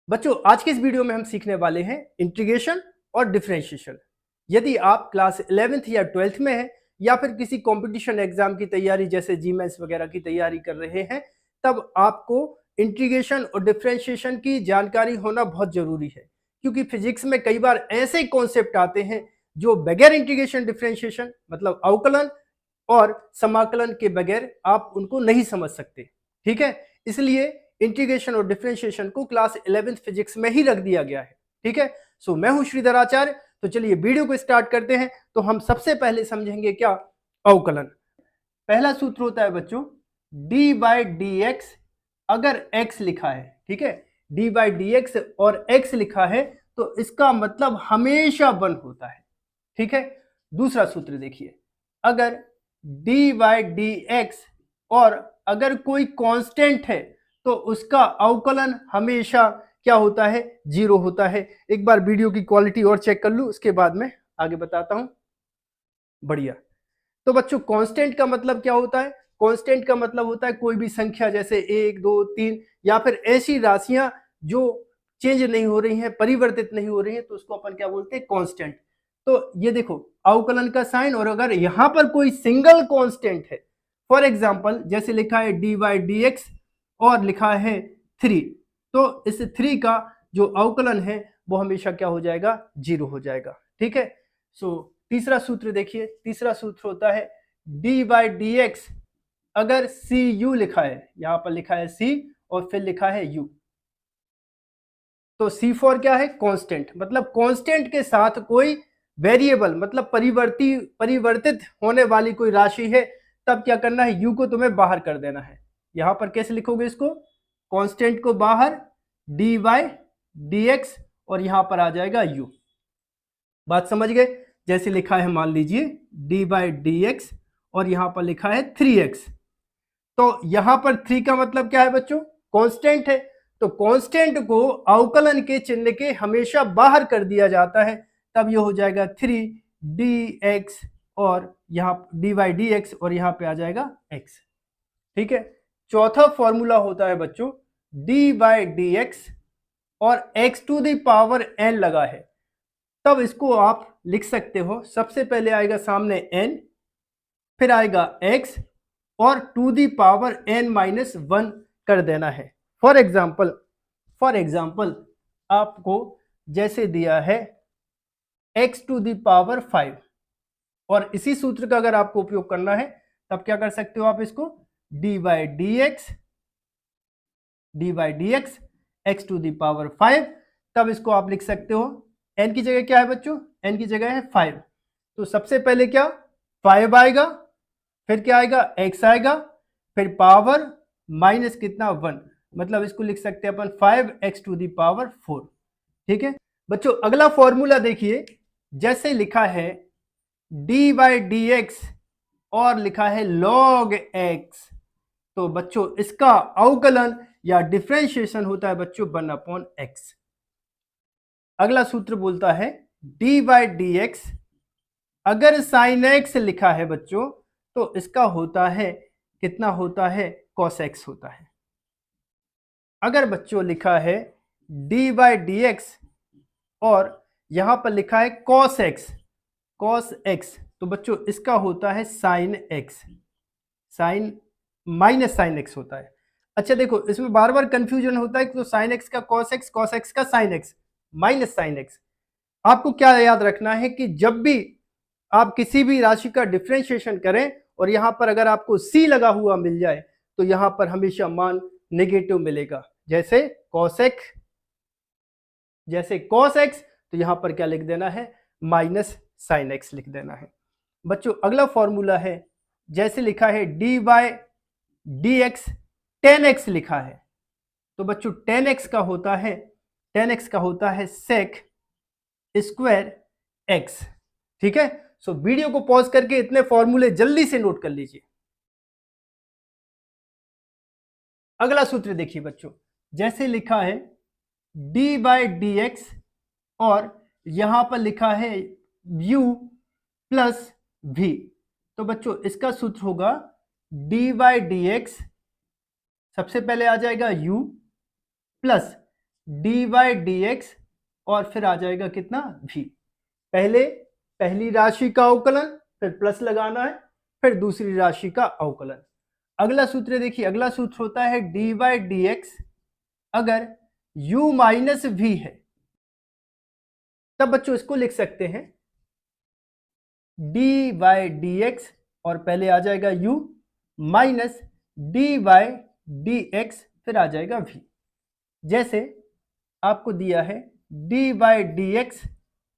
बच्चों आज के इस वीडियो में हम सीखने वाले हैं इंटीग्रेशन और डिफरेंशिएशन। यदि आप क्लास 11th या 12th में हैं या फिर किसी कंपटीशन एग्जाम की तैयारी जैसे जीमेंस वगैरह की तैयारी कर रहे हैं, तब आपको इंटीग्रेशन और डिफरेंशिएशन की जानकारी होना बहुत जरूरी है, क्योंकि फिजिक्स में कई बार ऐसे कॉन्सेप्ट आते हैं जो बगैर इंटीग्रेशन डिफरेंशिएशन मतलब अवकलन और समाकलन के बगैर आप उनको नहीं समझ सकते। ठीक है, इसलिए इंटीग्रेशन और डिफरेंशिएशन को क्लास 11th फिजिक्स में ही रख दिया गया है। ठीक है, सो मैं हूं श्रीधर आचार्य। तो चलिए वीडियो को स्टार्ट करते हैं। तो हम सबसे पहले समझेंगे क्या अवकलन। पहला सूत्र होता है बच्चों डी बाई डी एक्स। अगर x लिखा है, ठीक है, डी बाई डी एक्स और x लिखा है तो इसका मतलब हमेशा 1 होता है। ठीक है, दूसरा सूत्र देखिए, अगर डी बाई डी एक्स और अगर कोई कांस्टेंट है तो उसका अवकलन हमेशा क्या होता है, 0 होता है। एक बार वीडियो की क्वालिटी और चेक कर लूं, उसके बाद में आगे बताता हूं। बढ़िया। तो बच्चों कांस्टेंट का मतलब क्या होता है? कांस्टेंट का मतलब होता है कोई भी संख्या, जैसे 1 2 3 या फिर ऐसी राशियां जो चेंज नहीं हो रही हैं, परिवर्तित नहीं हो रही हैं, तो उसको अपन क्या बोलते हैं, कांस्टेंट। तो ये देखो अवकलन का साइन, और अगर यहां पर कोई सिंगल कांस्टेंट है, फॉर एग्जांपल जैसे लिखा है डी बाई डी एक्स और लिखा है 3, तो इस 3 का जो अवकलन है वो हमेशा क्या हो जाएगा, 0 हो जाएगा। ठीक है, सो तीसरा सूत्र देखिए, तीसरा सूत्र होता है डी बाई डी एक्स। अगर सी यू लिखा है, यहां पर लिखा है सी और फिर लिखा है यू, तो सी फॉर क्या है, कांस्टेंट। मतलब कांस्टेंट के साथ कोई वेरिएबल मतलब परिवर्तित होने वाली कोई राशि है, तब क्या करना है, यू को तुम्हें बाहर कर देना है। यहां पर कैसे लिखोगे इसको, कांस्टेंट को बाहर, डी बाई डी एक्स और यहां पर आ जाएगा यू। बात समझ गए? जैसे लिखा है मान लीजिए डी बाई डी एक्स और यहां पर लिखा है 3x, तो यहां पर 3 का मतलब क्या है बच्चों, कांस्टेंट है। तो कांस्टेंट को अवकलन के चिन्ह के हमेशा बाहर कर दिया जाता है, तब ये हो जाएगा 3dx और यहां डी बाई डी एक्स और यहां पे आ जाएगा x। ठीक है, चौथा फॉर्मूला होता है बच्चों डी बाई डी एक्स और x to the power n लगा है, तब इसको आप लिख सकते हो, सबसे पहले आएगा सामने n, फिर आएगा x और to the power n minus 1 कर देना है। फॉर एग्जाम्पल आपको जैसे दिया है x टू दी पावर 5, और इसी सूत्र का अगर आपको उपयोग करना है तब क्या कर सकते हो आप, इसको d by D x x to the power 5, तब इसको आप लिख सकते हो, n की जगह क्या है बच्चों, n की जगह है 5, तो सबसे पहले क्या 5 आएगा, फिर क्या आएगा x आएगा, फिर पावर माइनस कितना 1, मतलब इसको लिख सकते हैं अपन 5x टू दी पावर 4। ठीक है बच्चों, अगला फॉर्मूला देखिए, जैसे लिखा है डी बाई डी एक्स और लिखा है log x, तो बच्चों इसका अवकलन या डिफरेंशिएशन होता है बच्चों 1/x। अगला सूत्र बोलता है डी बाई डी एक्स, अगर साइन x लिखा है बच्चों तो इसका होता है कितना, होता है cos x होता है। अगर बच्चों लिखा है डी बाई डी एक्स और यहां पर लिखा है cos x, तो बच्चों इसका होता है sine x, sine minus sine x होता है। अच्छा देखो, इसमें बार बार कंफ्यूजन होता है, तो साइन x का cos x का sine x, minus sine x। आपको क्या याद रखना है कि जब भी आप किसी भी राशि का डिफरेंशिएशन करें और यहां पर अगर आपको c लगा हुआ मिल जाए तो यहां पर हमेशा मान नेगेटिव मिलेगा। जैसे cos x, तो यहां पर क्या लिख देना है, माइनस साइन x लिख देना है। बच्चों अगला फॉर्मूला है, जैसे लिखा है D by D x 10x लिखा है, तो बच्चों 10x का होता है sec स्क्वायर x। ठीक है, सो वीडियो को पॉज करके इतने फॉर्मूले जल्दी से नोट कर लीजिए। अगला सूत्र देखिए बच्चों, जैसे लिखा है डी बाई डी एक्स और यहां पर लिखा है u प्लस v, तो बच्चों इसका सूत्र होगा डी बाई डी एक्स, सबसे पहले आ जाएगा u plus d y d x और फिर आ जाएगा कितना v। पहले पहली राशि का अवकलन, फिर प्लस लगाना है, फिर दूसरी राशि का अवकलन। अगला सूत्र देखिए, अगला सूत्र होता है डी वाई डी एक्स अगर u माइनस v है, तब बच्चों इसको लिख सकते हैं डी वाई डी एक्स और पहले आ जाएगा u minus d y d x फिर आ जाएगा v। जैसे आपको दिया है डी वाई डी एक्स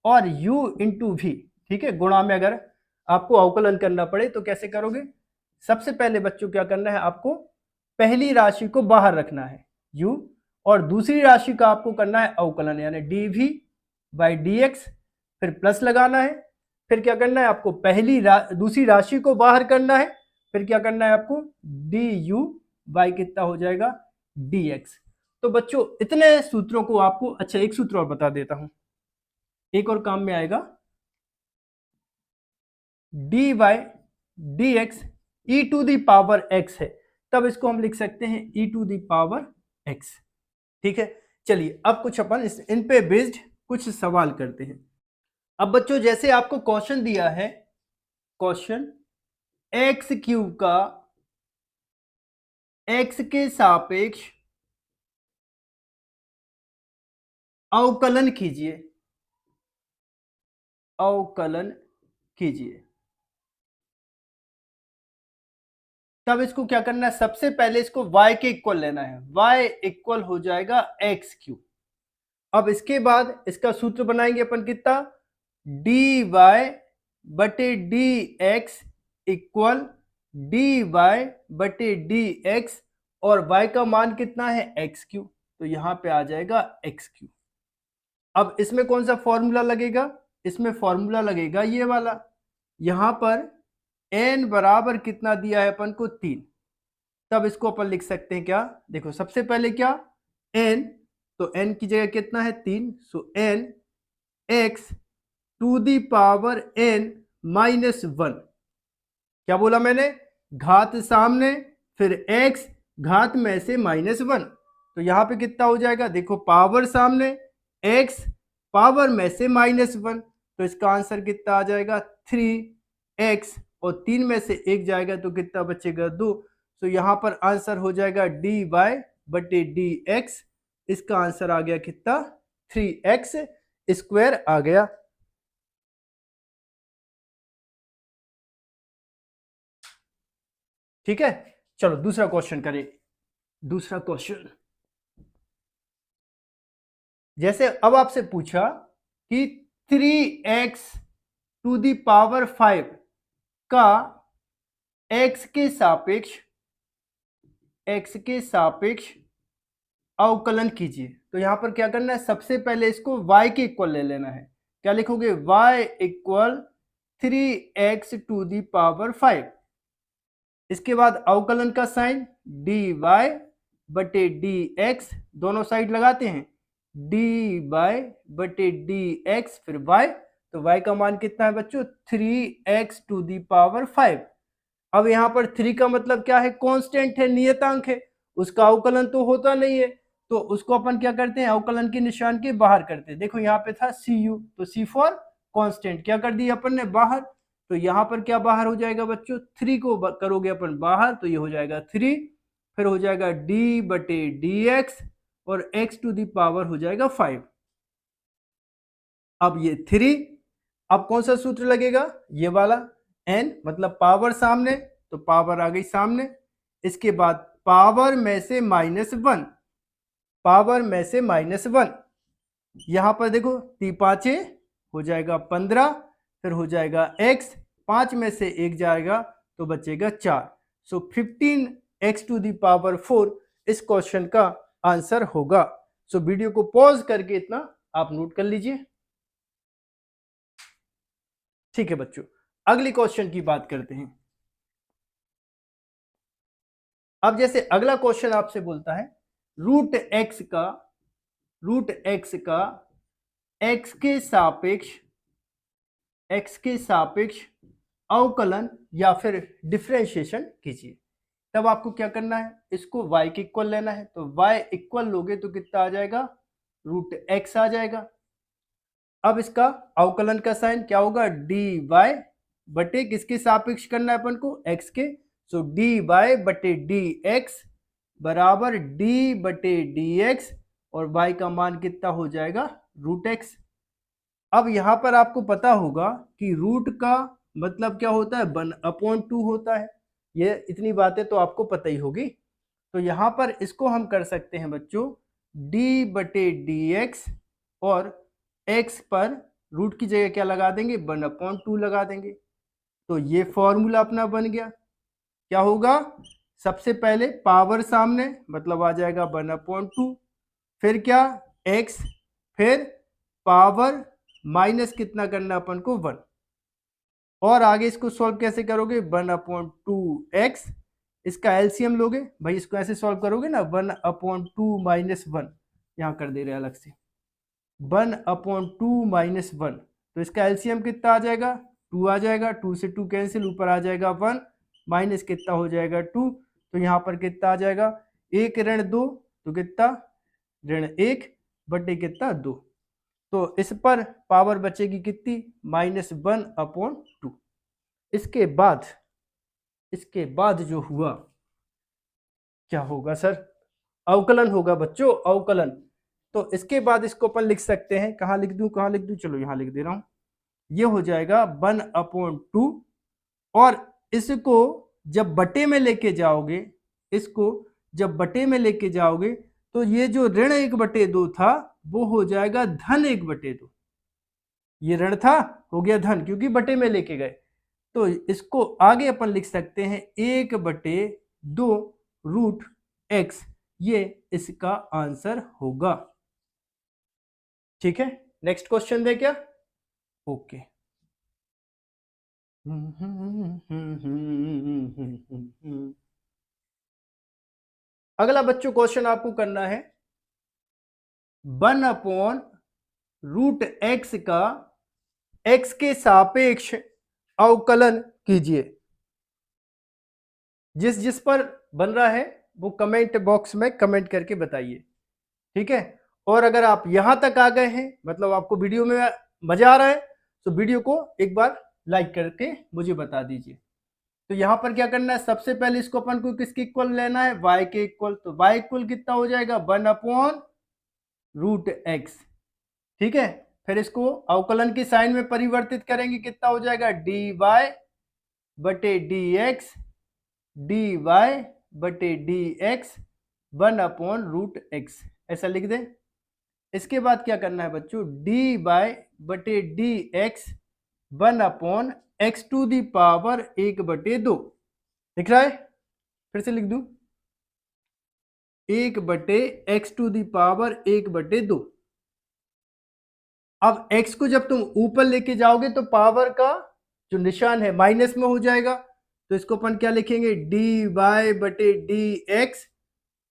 और u इंटू वी, ठीक है, गुणा में अगर आपको अवकलन करना पड़े तो कैसे करोगे? सबसे पहले बच्चों क्या करना है, आपको पहली राशि को बाहर रखना है u और दूसरी राशि का आपको करना है अवकलन, यानी d v by D x, फिर प्लस लगाना है, फिर क्या करना है आपको दूसरी राशि को बाहर करना है, फिर क्या करना है आपको डी यू बाई कितना हो जाएगा डी एक्स। तो बच्चों इतने सूत्रों को आपको, अच्छा एक सूत्र और बता देता हूं, एक और काम में आएगा, d y d x e to the power x है, तब इसको हम लिख सकते हैं e to the power x. ठीक है, चलिए अब कुछ अपन इन पे बेस्ड कुछ सवाल करते हैं। अब बच्चों जैसे आपको क्वेश्चन दिया है, क्वेश्चन एक्स क्यूब का एक्स के सापेक्ष अवकलन कीजिए, अवकलन कीजिए, तब इसको क्या करना है, सबसे पहले इसको y के इक्वल लेना है, y इक्वल हो जाएगा एक्स क्यूब। अब इसके बाद इसका सूत्र बनाएंगे अपन कितना, डी वाई बटे d x equal d y बटे डी एक्स और y का मान कितना है एक्स क्यूब, तो यहां पे आ जाएगा एक्स क्यूब। अब इसमें कौन सा फॉर्मूला लगेगा, इसमें फॉर्मूला लगेगा ये वाला, यहां पर n बराबर कितना दिया है अपन को 3, तब इसको अपन लिख सकते हैं क्या, देखो सबसे पहले क्या n, तो n की जगह कितना है 3, so n x to the power n minus 1, क्या बोला मैंने, घात सामने फिर x घात में से माइनस 1, तो यहां पे कितना हो जाएगा, देखो पावर सामने x पावर में से माइनस 1, तो इसका आंसर कितना आ जाएगा 3x और 3 में से 1 जाएगा तो कितना बचेगा 2, तो यहां पर आंसर हो जाएगा डी वाई बटे डी एक्स, इसका आंसर आ गया कितना 3x स्क्वायर आ गया। ठीक है, चलो दूसरा क्वेश्चन करें। दूसरा क्वेश्चन, जैसे अब आपसे पूछा कि 3x टू दी पावर 5 का x के सापेक्ष अवकलन कीजिए, तो यहां पर क्या करना है, सबसे पहले इसको y के इक्वल ले लेना है, क्या लिखोगे y equal 3x to the power 5, इसके बाद अवकलन का साइन डी वाई बटे डी एक्स, दोनों साइड लगाते हैं डी वाई बटे डी एक्स फिर y, तो y का मान कितना है बच्चों 3x टू दी पावर 5। अब यहाँ पर 3 का मतलब क्या है, कांस्टेंट है, नियतांक है, उसका अवकलन तो होता नहीं है, तो उसको अपन क्या करते हैं, अवकलन के निशान के बाहर करते हैं। देखो यहाँ पे था cu, तो c फॉर कांस्टेंट क्या कर दिया अपन ने बाहर, तो यहाँ पर क्या बाहर हो जाएगा बच्चों, 3 को करोगे अपन बाहर तो ये हो जाएगा 3, फिर हो जाएगा d बटे डी एक्स और x टू दी पावर हो जाएगा 5। अब ये 3, अब कौन सा सूत्र लगेगा, ये वाला n मतलब पावर सामने, तो पावर आ गई सामने, इसके बाद पावर में से -1, पावर में से -1, यहां पर देखो 3 5 हो जाएगा 15, फिर हो जाएगा x, 5 में से 1 जाएगा तो बचेगा 4, सो 15x टू दी पावर 4 इस क्वेश्चन का आंसर होगा। सो वीडियो को पॉज करके इतना आप नोट कर लीजिए। ठीक है बच्चों, अगली क्वेश्चन की बात करते हैं। अब जैसे अगला क्वेश्चन आपसे बोलता है रूट एक्स का x के सापेक्ष अवकलन या फिर डिफरेंशिएशन कीजिए, तब आपको क्या करना है, इसको y के इक्वल लेना है, तो y इक्वल लोगे तो कितना आ जाएगा रूट एक्स आ जाएगा। अब इसका अवकलन का साइन क्या होगा, डी वाई बटे किसके सापेक्ष करना है अपन को, एक्स के। सो डी वाई बटे डी एक्स बराबर डी बटे डी एक्स और वाई का मान कितना हो जाएगा, रूट एक्स। अब यहां पर आपको पता होगा कि रूट का मतलब क्या होता है, 1/2 होता है। ये इतनी बातें तो आपको पता ही होगी। तो यहां पर इसको हम कर सकते हैं बच्चों d बटे डी एक्स और x पर रूट की जगह क्या लगा देंगे, 1/2 लगा देंगे। तो ये फॉर्मूला अपना बन गया। क्या होगा, सबसे पहले पावर सामने मतलब आ जाएगा 1/2, फिर क्या x, फिर पावर माइनस कितना करना अपन को 1, और आगे इसको सॉल्व कैसे करोगे, 1/2x, इसका एलसीएम लोगे भाई, इसको ऐसे सॉल्व करोगे ना, 1/2 माइनस 1, यहाँ कर दे रहे अलग से 1/2 माइनस 1, तो इसका एलसीएम कितना आ जाएगा, 2 आ जाएगा। 2 से 2 कैंसिल, ऊपर आ जाएगा 1, माइनस कितना हो जाएगा 2, तो यहाँ पर कितना आ जाएगा 1 ऋण 2, तो कितना ऋण 1 बटे कितना 2, तो इस पर पावर बचेगी कितनी, -1/2। इसके बाद जो हुआ क्या होगा सर, अवकलन होगा बच्चों, अवकलन। तो इसके बाद इसको अपन लिख सकते हैं, कहाँ लिख दूं, चलो यहां लिख दे रहा हूं। ये हो जाएगा 1/2, और इसको जब बटे में लेके जाओगे, इसको जब बटे में लेके जाओगे तो ये जो ऋण 1/2 था वो हो जाएगा धन 1/2। ये ऋण था, हो गया धन, क्योंकि बटे में लेके गए। तो इसको आगे अपन लिख सकते हैं 1/2 रूट एक्स, ये इसका आंसर होगा। ठीक है, नेक्स्ट क्वेश्चन दे क्या, ओके। अगला बच्चों क्वेश्चन आपको करना है 1/√x का x के सापेक्ष अवकलन कीजिए। जिस जिस पर बन रहा है वो कमेंट बॉक्स में कमेंट करके बताइए, ठीक है। और अगर आप यहां तक आ गए हैं, मतलब आपको वीडियो में मजा आ रहा है, तो वीडियो को एक बार लाइक करके मुझे बता दीजिए। तो यहां पर क्या करना है, सबसे पहले इसको अपन को किसके इक्वल लेना है, y के इक्वल। तो y इक्वल कितना हो जाएगा, 1/√x, ठीक है। फिर इसको अवकलन के साइन में परिवर्तित करेंगे, कितना हो जाएगा, dy बटे dx, dy बटे dx 1/√x, ऐसा लिख दे। इसके बाद क्या करना है बच्चों, dy बटे dx 1/(x⁴) लिख रहा है, फिर से लिख दूं 1/(x⁴)। अब x को जब तुम ऊपर लेके जाओगे तो पावर का जो निशान है माइनस में हो जाएगा, तो इसको अपन क्या लिखेंगे, dy बटे dx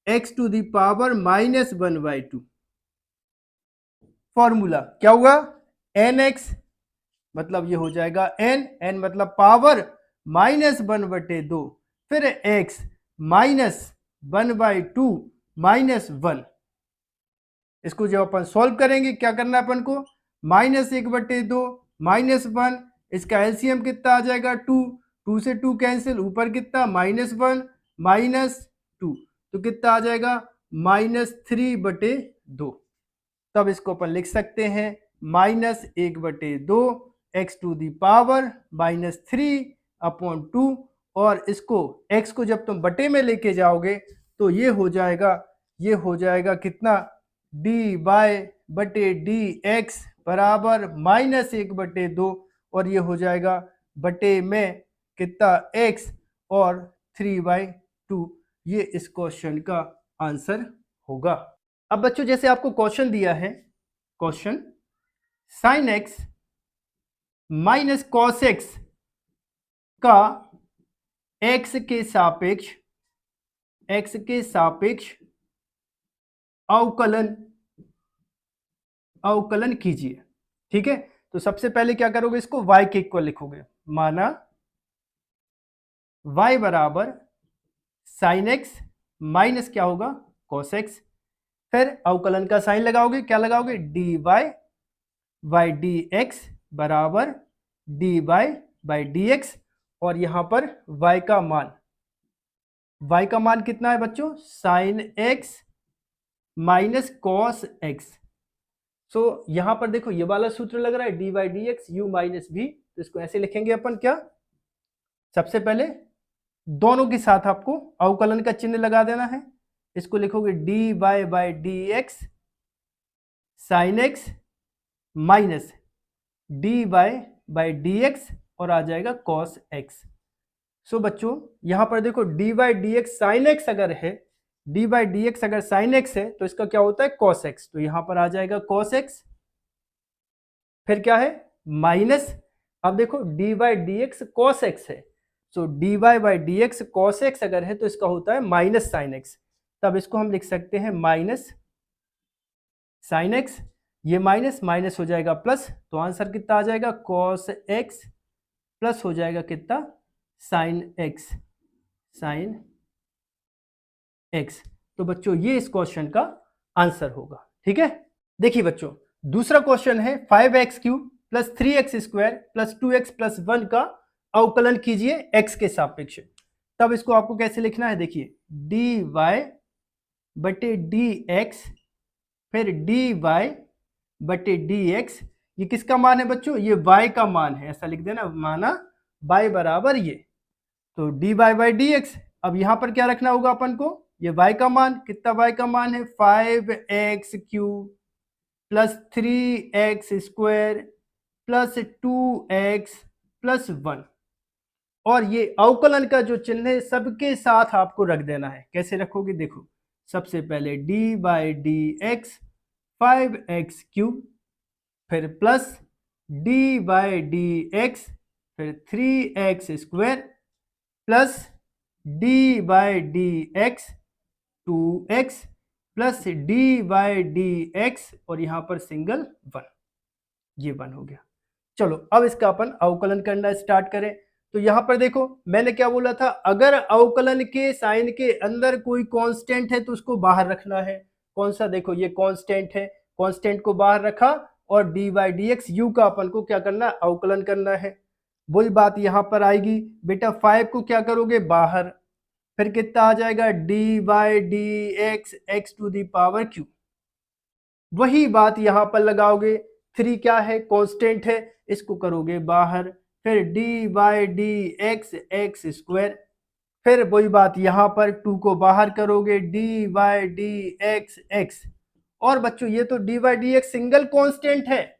(x⁻⁻2) फॉर्मूला क्या होगा, nx, मतलब ये हो जाएगा n मतलब पावर -1/2, फिर x -1/2 -1। इसको जब अपन सॉल्व करेंगे क्या करना है अपन को, -1/2 -1, इसका एलसीएम कितना आ जाएगा 2, 2 से 2 कैंसिल, ऊपर कितना -1 -2, तो कितना आ जाएगा -3/2। तब इसको अपन लिख सकते हैं -1/2 (x⁻⁻3/2), और इसको x को जब तुम बटे में लेके जाओगे तो ये हो जाएगा कितना, dy बटे dx बराबर -1/2, और ये हो जाएगा बटे में कितना x और 3/2। ये इस क्वेश्चन का आंसर होगा। अब बच्चों जैसे आपको क्वेश्चन दिया है, question sin x minus cos x का x के सापेक्ष अवकलन कीजिए, ठीक है। तो सबसे पहले क्या करोगे, इसको y के इक्वल लिखोगे, माना y बराबर sin x माइनस क्या होगा, cos x, फिर अवकलन का साइन लगाओगे, क्या लगाओगे, D Y by D X बराबर D Y by D x, और यहां पर y का मान कितना है बच्चों, sine x minus cos X. So यहां पर देखो ये वाला सूत्र लग रहा है D by D X U minus V, तो इसको ऐसे लिखेंगे अपन, क्या, सबसे पहले दोनों के साथ आपको अवकलन का चिन्ह लगा देना है। इसको लिखोगे d Y by D x sine x minus d Y by D x, और आ जाएगा कॉस एक्स। सो बच्चों यहां पर देखो D by D x sine x अगर है, डी बाई डी एक्स अगर साइन एक्स है तो इसका क्या होता है, कॉस एक्स, तो यहां पर आ जाएगा कॉस एक्स। फिर क्या है, माइनस, अब देखो D by D X cos X है, so D Y by D X cos X अगर है तो इसका होता है माइनस साइन एक्स, तब इसको हम लिख सकते हैं माइनस साइन एक्स, ये माइनस माइनस हो जाएगा प्लस, तो आंसर कितना आ जाएगा, कॉस एक्स प्लस हो जाएगा कितना, साइन एक्स। तो बच्चों ये इस क्वेश्चन का आंसर होगा। ठीक है, देखिए बच्चों दूसरा क्वेश्चन है 5x cube plus 3x square plus 2x plus 1 का अवकलन कीजिए x के सापेक्ष। तब इसको आपको कैसे लिखना है, देखिए डी वाई बटे डी एक्स, फिर डी वाई बटे डी एक्स, ये किसका मान है बच्चों, ये y का मान है, ऐसा लिख देना, माना y बराबर ये, तो d Y by D x. अब यहां पर क्या रखना होगा अपन को, ये y का मान, कितना y का मान है, 5x cube plus 3x square plus 2x plus 1, और ये अवकलन का जो चिन्ह है सबके साथ आपको रख देना है। कैसे रखोगे, देखो सबसे पहले d by D x 5x cube, फिर plus d by D x, फिर 3x square plus d by D x 2x plus d by D x, और यहां पर सिंगल 1, ये 1 हो गया। चलो अब इसका अपन अवकलन करना स्टार्ट करें। तो यहां पर देखो मैंने क्या बोला था, अगर अवकलन के साइन के अंदर कोई कांस्टेंट है तो उसको बाहर रखना है। कौन सा, देखो ये कांस्टेंट है, कांस्टेंट को बाहर रखा, और D by D X you का अपन को क्या करना है, अवकलन करना है। वही बात यहां पर आएगी बेटा, 5 को क्या करोगे बाहर, फिर कितना आ जाएगा d by D x x to the power q. वही बात यहां पर लगाओगे, 3 क्या है, कांस्टेंट है, इसको करोगे बाहर, फिर D by D x x square, फिर वही बात यहां पर 2 को बाहर करोगे, D by D x x. और बच्चों ये तो D by D x single constant है,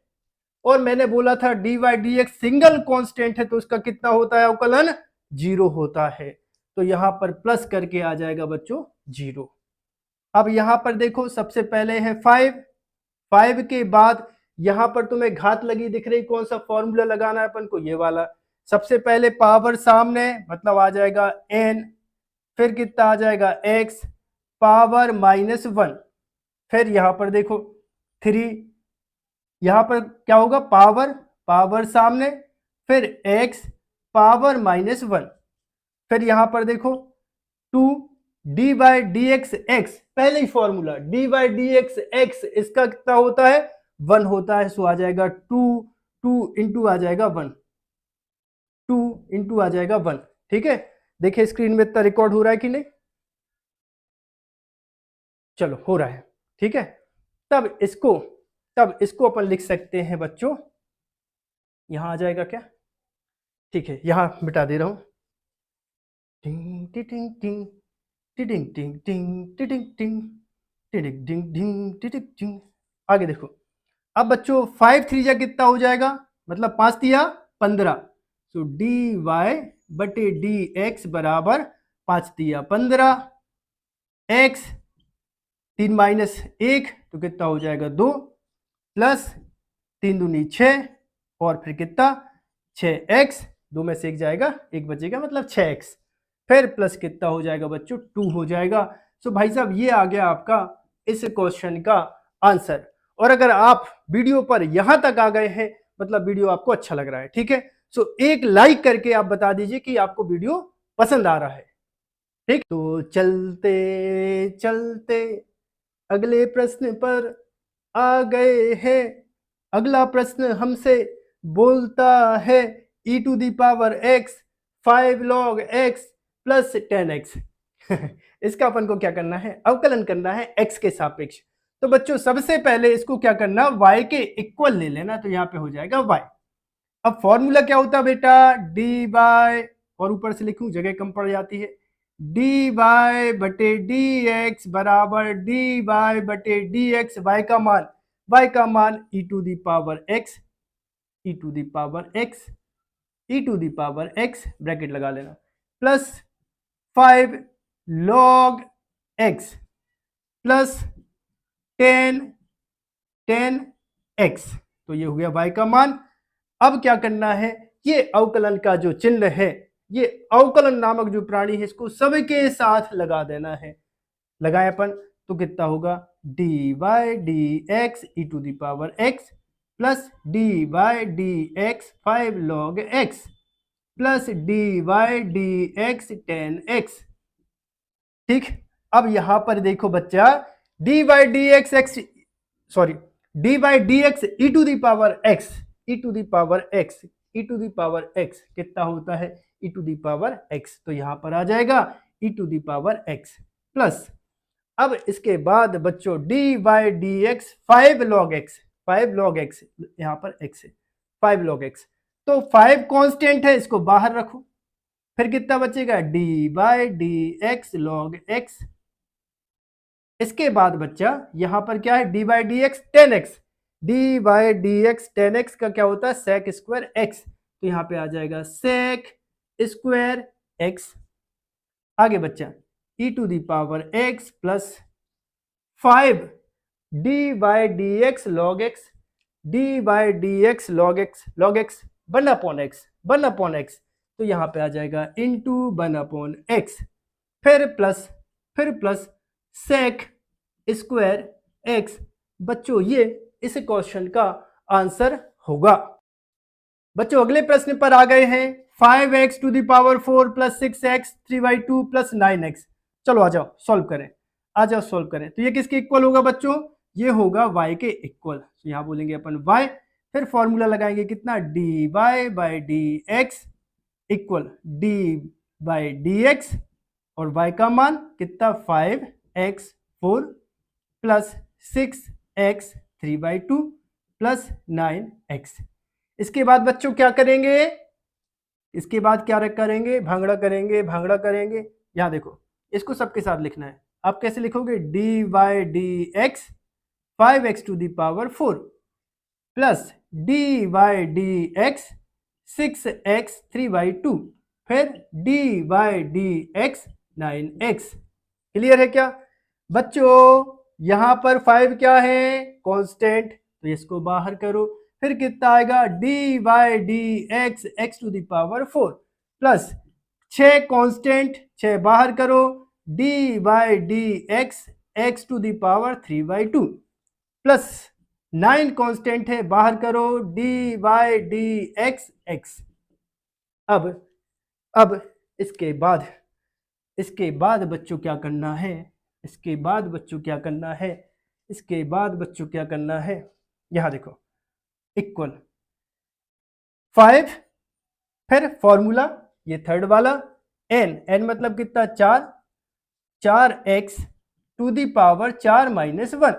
और मैंने बोला था D by D x single constant है तो उसका कितना होता है अवकलन, 0 होता है। तो यहां पर प्लस करके आ जाएगा बच्चों 0। अब यहां पर देखो सबसे पहले है 5 के बाद यहां पर तुम्हें घात लगी दिख रही, कौन सा फॉर्मूला लगाना है अपन को, ये वाला। सबसे पहले पावर सामने, मतलब आ जाएगा n, फिर कितना आ जाएगा x पावर -1, फिर यहां पर देखो 3, यहां पर क्या होगा, पावर सामने, फिर x पावर -1, फिर यहां पर देखो 2 d by D x x, पहले ही formula d by D x x, इसका कितना होता है 1 होता है, सो आ जाएगा 2 इंटू आ जाएगा 1, 2 इंटू आ जाएगा 1। ठीक है, देखिए स्क्रीन में इतना रिकॉर्ड हो रहा है कि नहीं, चलो हो रहा है। ठीक है, तब इसको अपन लिख सकते हैं बच्चों, यहां आ जाएगा क्या, ठीक है यहां मिटा दे रहा हूं, टिंग टिंग टिंग टिंग टिंग टिंग टिंग टिंग टिंग टिंग टिंग टिंग। आगे देखो, अब बच्चों 5 3 जा कितना हो जाएगा, मतलब 5 तिया 15, तो डी वाई बटे डी एक्स बराबर 5 तिया 15, एक्स 3 माइनस 1 तो कितना हो जाएगा 2, प्लस 3 दूनी 6, और फिर कितना 6x, 2 में से 1 जाएगा 1 बचेगा, मतलब 6x, फिर प्लस कितना हो जाएगा बच्चों 2 हो जाएगा। सो भाई साहब ये आ गया आपका इस क्वेश्चन का आंसर। और अगर आप वीडियो पर यहां तक आ गए हैं, मतलब वीडियो आपको अच्छा लग रहा है, ठीक है, सो एक लाइक करके आप बता दीजिए कि आपको वीडियो पसंद आ रहा है। ठीक, तो चलते चलते अगले प्रश्न पर आ गए हैं। अगला प्रश्न हमसे बोलता है e⁻x 5 log x plus 10x। इसका अपन को क्या करना है, अवकलन करना है x के सापेक्ष। तो बच्चों सबसे पहले इसको क्या करना, y के इक्वल ले लेना, तो यहाँ पे हो जाएगा y। अब फॉर्मूला क्या होता है बेटा, dy, और ऊपर से लिखूं जगह कम पड़ जाती है, dy बटे dx बराबर dy बटे dx, y का मान e⁻x ब्रैकेट लगा लेना, plus 5 log x plus 10x, तो ये हो गया y का मान। अब क्या करना है, ये अवकलन का जो चिन्ह है, ये अवकलन नामक जो प्राणी है, इसको सबके साथ लगा देना है। लगाए अपन तो कितना होगा, dy dx e⁻x plus dy dx 5 log x plus dy dx 10x। ठीक, अब यहां पर देखो बच्चा, dy dx e⁻x कितना होता है, e⁻x, तो यहां पर आ जाएगा e⁻x प्लस, अब इसके बाद बच्चों dy dx 5 log x, यहां पर x है 5 log x, तो 5 कांस्टेंट है, इसको बाहर रखो, फिर कितना बचेगा, dy dx log x। इसके बाद बच्चा यहां पर क्या है, dy dx 10x, dy dx 10x का क्या होता है, sec स्क्वायर x, तो यहां पे आ जाएगा sec स्क्वायर x। आगे बच्चा e⁻x plus 5 dy dx log x, log x 1/x, तो यहां पे आ जाएगा इंटू 1/x, फिर प्लस sec स्क्वायर x। बच्चों ये इस क्वेश्चन का आंसर होगा। बच्चों अगले प्रश्न पर आ गए हैं, 5x⁴ plus 6x 3/2 plus 9x। चलो आ जाओ सॉल्व करें, तो ये किसके इक्वल होगा बच्चों, ये होगा y के इक्वल, तो यहां बोलेंगे अपन y, फिर फॉर्मूला लगाएंगे कितना, dy by dx equal dy dx, और y का मान कितना 5x4 plus 6x 3/2 plus 9x। इसके बाद बच्चों क्या करेंगे, भांगड़ा करेंगे। यहां देखो, इसको सबके साथ लिखना है। आप कैसे लिखोगे, dy dx 5x⁴ plus dy dx 6x 3/2, फिर dy dx 9x। क्लियर है क्या बच्चों, यहां पर 5 क्या है, कांस्टेंट, तो इसको बाहर करो, फिर कितना आएगा, dy dx x⁴ plus 6 constant, 6 बाहर करो, dy dx x⁴ plus 9 constant है, बाहर करो, dy dx x। अब इसके बाद बच्चों क्या करना है, यहां देखो, इक्वल 5, फिर फॉर्मूला ये थर्ड वाला, n मतलब कितना 4x⁴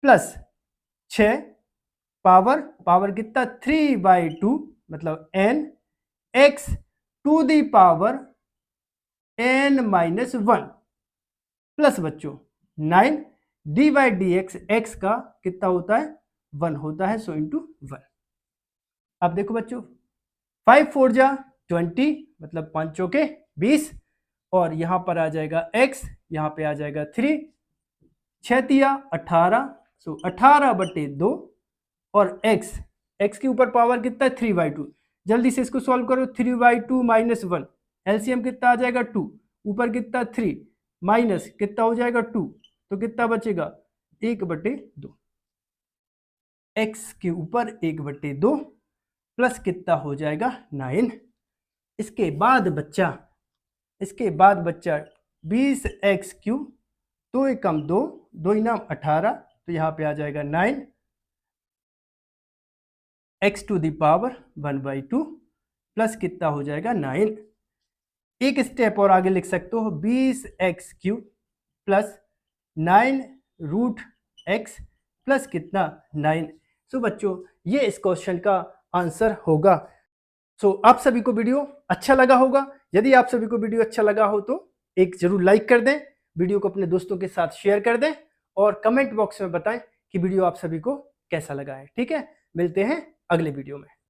प्लस 6 पावर कितना 3/2 मतलब n x⁴ n-1 प्लस बच्चों 9 dy dx x का कितना होता है, 1 होता है, सो इंटू 1। अब देखो बच्चों, 5 4 जा 20 मतलब 5 चौके 20, और यहां पर आ जाएगा x, यहां पे आ जाएगा 3, 6 तिया 18, सो 18/2, और x के ऊपर पावर कितना है 3/2। जल्दी से इसको सॉल्व करो, 3/2 माइनस 1, एलसीएम कितना आ जाएगा 2, ऊपर कितना 3 माइनस कितना हो जाएगा 2, तो कितना बचेगा 1/2, x के ऊपर 1/2 प्लस कितना हो जाएगा 9। इसके बाद बच्चा 20x3, 2 एकम 2, 2 इनाम 18, तो यहाँ पे आ जाएगा 9 x to the power 1/2 plus कितना हो जाएगा 9। एक स्टेप और आगे लिख सकते हो 20x³ plus 9 root x plus कितना 9। सो बच्चों ये इस क्वेश्चन का आंसर होगा। सो आप सभी को वीडियो अच्छा लगा होगा। यदि आप सभी को वीडियो अच्छा लगा हो तो एक जरूर लाइक कर दें, वीडियो को अपने दोस्तों के साथ शेयर कर दें और कमेंट बॉक्स में बताएं कि वीडियो आप सभी को कैसा लगा है। ठीक है, मिलते हैं अगले वीडियो में।